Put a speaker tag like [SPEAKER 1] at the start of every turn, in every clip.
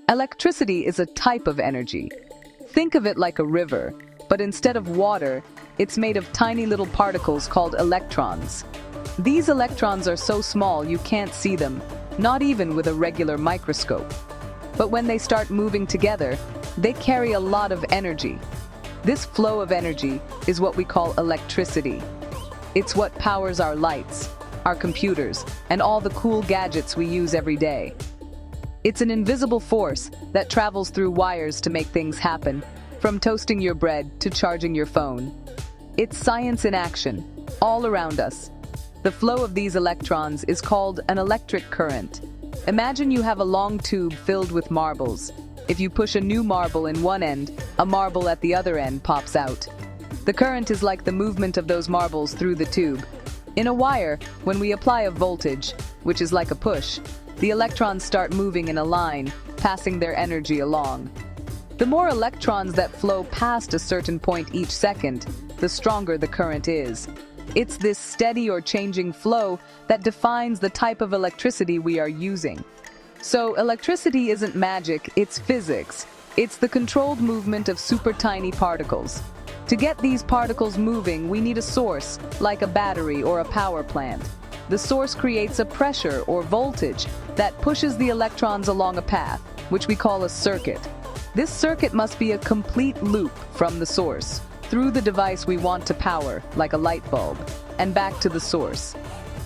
[SPEAKER 1] Electricity is a type of energy. Think of it like a river, but instead of water, it's made of tiny little particles called electrons. These electrons are so small you can't see them, not even with a regular microscope. But when they start moving together, they carry a lot of energy. This flow of energy is what we call electricity. It's what powers our lights, our computers, and all the cool gadgets we use every day. It's an invisible force that travels through wires to make things happen, from toasting your bread to charging your phone. It's science in action, all around us. The flow of these electrons is called an electric current. Imagine you have a long tube filled with marbles. If you push a new marble in one end, a marble at the other end pops out. The current is like the movement of those marbles through the tube. In a wire, when we apply a voltage, which is like a push, the electrons start moving in a line, passing their energy along. The more electrons that flow past a certain point each second, the stronger the current is. It's this steady or changing flow that defines the type of electricity we are using. So electricity isn't magic, it's physics. It's the controlled movement of super tiny particles. To get these particles moving, we need a source, like a battery or a power plant. The source creates a pressure or voltage that pushes the electrons along a path, which we call a circuit. This circuit must be a complete loop from the source, through the device we want to power, like a light bulb, and back to the source.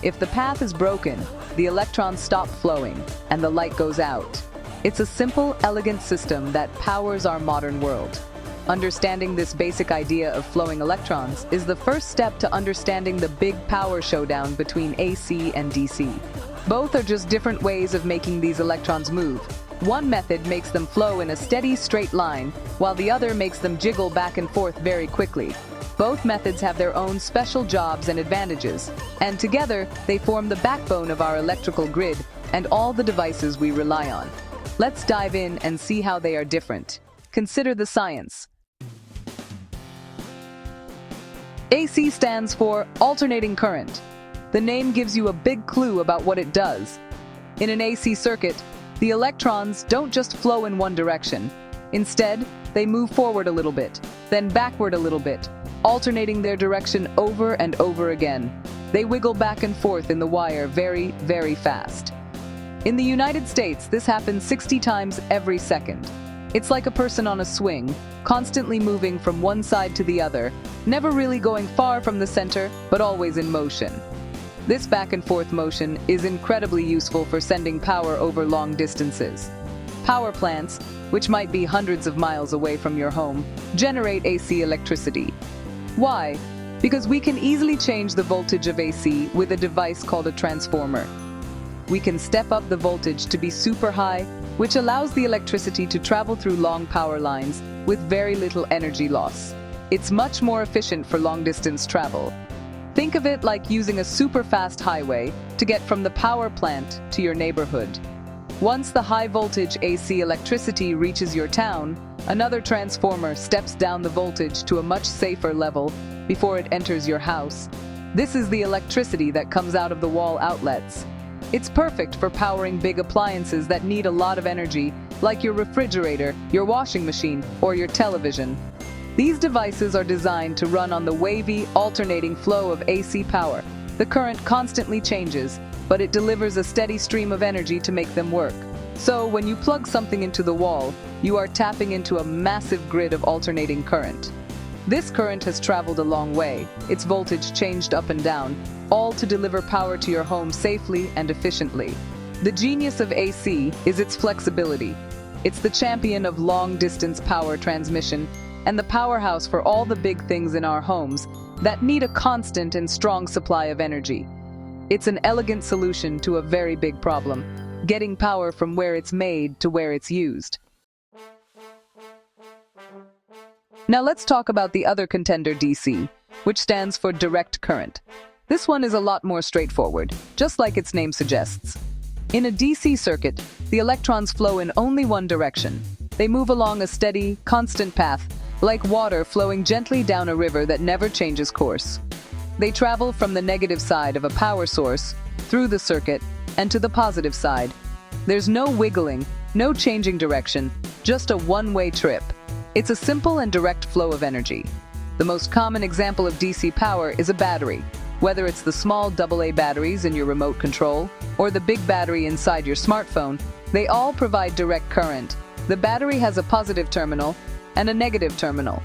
[SPEAKER 1] If the path is broken, the electrons stop flowing, and the light goes out. It's a simple, elegant system that powers our modern world. Understanding this basic idea of flowing electrons is the first step to understanding the big power showdown between AC and DC. Both are just different ways of making these electrons move. One method makes them flow in a steady, straight line, while the other makes them jiggle back and forth very quickly. Both methods have their own special jobs and advantages, and together they form the backbone of our electrical grid and all the devices we rely on. Let's dive in and see how they are different. Consider the science. AC stands for alternating current. The name gives you a big clue about what it does. In an AC circuit, the electrons don't just flow in one direction. Instead, they move forward a little bit, then backward a little bit, alternating their direction over and over again. They wiggle back and forth in the wire very, very fast. In the United States, this happens 60 times every second. It's like a person on a swing, constantly moving from one side to the other, never really going far from the center, but always in motion. This back and forth motion is incredibly useful for sending power over long distances. Power plants, which might be hundreds of miles away from your home, generate AC electricity. Why? Because we can easily change the voltage of AC with a device called a transformer. We can step up the voltage to be super high, which allows the electricity to travel through long power lines with very little energy loss. It's much more efficient for long-distance travel. Think of it like using a super-fast highway to get from the power plant to your neighborhood. Once the high-voltage AC electricity reaches your town, another transformer steps down the voltage to a much safer level before it enters your house. This is the electricity that comes out of the wall outlets. It's perfect for powering big appliances that need a lot of energy, like your refrigerator, your washing machine, or your television. These devices are designed to run on the wavy, alternating flow of AC power. The current constantly changes, but it delivers a steady stream of energy to make them work. So, when you plug something into the wall, you are tapping into a massive grid of alternating current. This current has traveled a long way, its voltage changed up and down, all to deliver power to your home safely and efficiently. The genius of AC is its flexibility. It's the champion of long-distance power transmission and the powerhouse for all the big things in our homes that need a constant and strong supply of energy. It's an elegant solution to a very big problem, getting power from where it's made to where it's used. Now let's talk about the other contender, DC, which stands for direct current. This one is a lot more straightforward, just like its name suggests. In a DC circuit, the electrons flow in only one direction. They move along a steady, constant path, like water flowing gently down a river that never changes course. They travel from the negative side of a power source, through the circuit, and to the positive side. There's no wiggling, no changing direction, just a one-way trip. It's a simple and direct flow of energy. The most common example of DC power is a battery. Whether it's the small AA batteries in your remote control or the big battery inside your smartphone, they all provide direct current. The battery has a positive terminal and a negative terminal.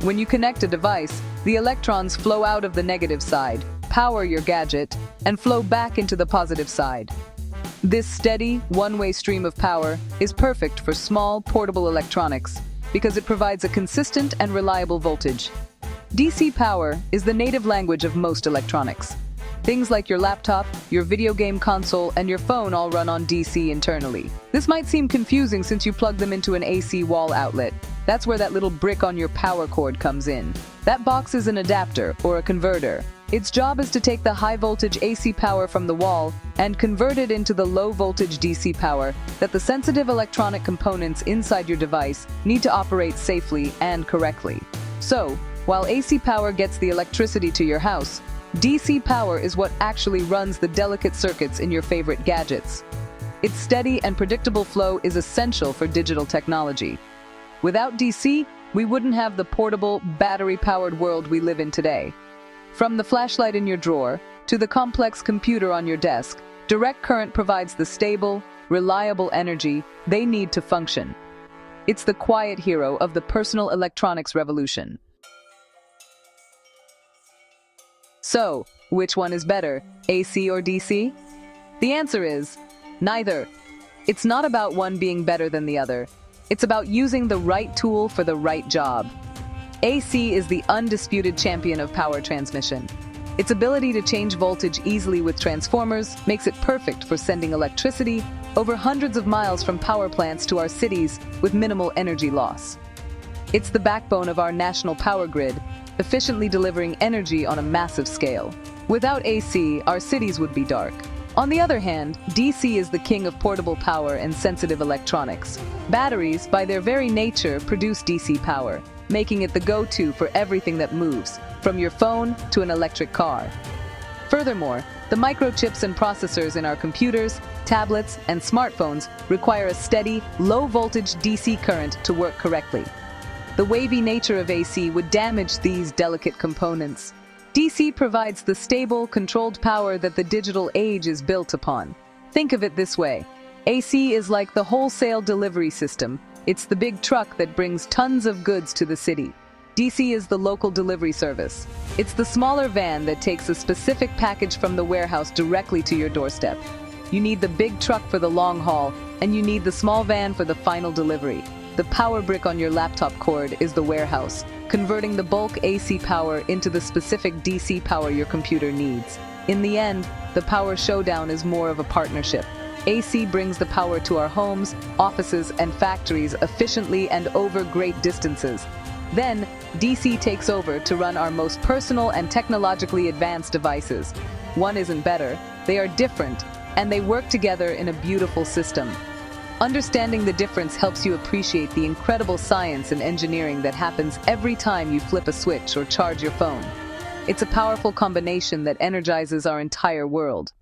[SPEAKER 1] When you connect a device, the electrons flow out of the negative side, power your gadget, and flow back into the positive side. This steady, one-way stream of power is perfect for small, portable electronics because it provides a consistent and reliable voltage. DC power is the native language of most electronics. Things like your laptop, your video game console, and your phone all run on DC internally. This might seem confusing since you plug them into an AC wall outlet. That's where that little brick on your power cord comes in. That box is an adapter or a converter. Its job is to take the high-voltage AC power from the wall and convert it into the low-voltage DC power that the sensitive electronic components inside your device need to operate safely and correctly. So, while AC power gets the electricity to your house, DC power is what actually runs the delicate circuits in your favorite gadgets. Its steady and predictable flow is essential for digital technology. Without DC, we wouldn't have the portable, battery-powered world we live in today. From the flashlight in your drawer to the complex computer on your desk, direct current provides the stable, reliable energy they need to function. It's the quiet hero of the personal electronics revolution. So, which one is better, AC or DC? The answer is neither. It's not about one being better than the other. It's about using the right tool for the right job. AC is the undisputed champion of power transmission. Its ability to change voltage easily with transformers makes it perfect for sending electricity over hundreds of miles from power plants to our cities with minimal energy loss. It's the backbone of our national power grid, efficiently delivering energy on a massive scale. Without AC, our cities would be dark. On the other hand, DC is the king of portable power and sensitive electronics. Batteries, by their very nature, produce DC power, making it the go-to for everything that moves, from your phone to an electric car. Furthermore, the microchips and processors in our computers, tablets, and smartphones require a steady, low-voltage DC current to work correctly. The wavy nature of AC would damage these delicate components. DC provides the stable, controlled power that the digital age is built upon. Think of it this way. AC is like the wholesale delivery system. It's the big truck that brings tons of goods to the city. DC is the local delivery service. It's the smaller van that takes a specific package from the warehouse directly to your doorstep. You need the big truck for the long haul, and you need the small van for the final delivery. The power brick on your laptop cord is the warehouse, converting the bulk AC power into the specific DC power your computer needs. In the end, the power showdown is more of a partnership. AC brings the power to our homes, offices, and factories efficiently and over great distances. Then, DC takes over to run our most personal and technologically advanced devices. One isn't better, they are different, and they work together in a beautiful system. Understanding the difference helps you appreciate the incredible science and engineering that happens every time you flip a switch or charge your phone. It's a powerful combination that energizes our entire world.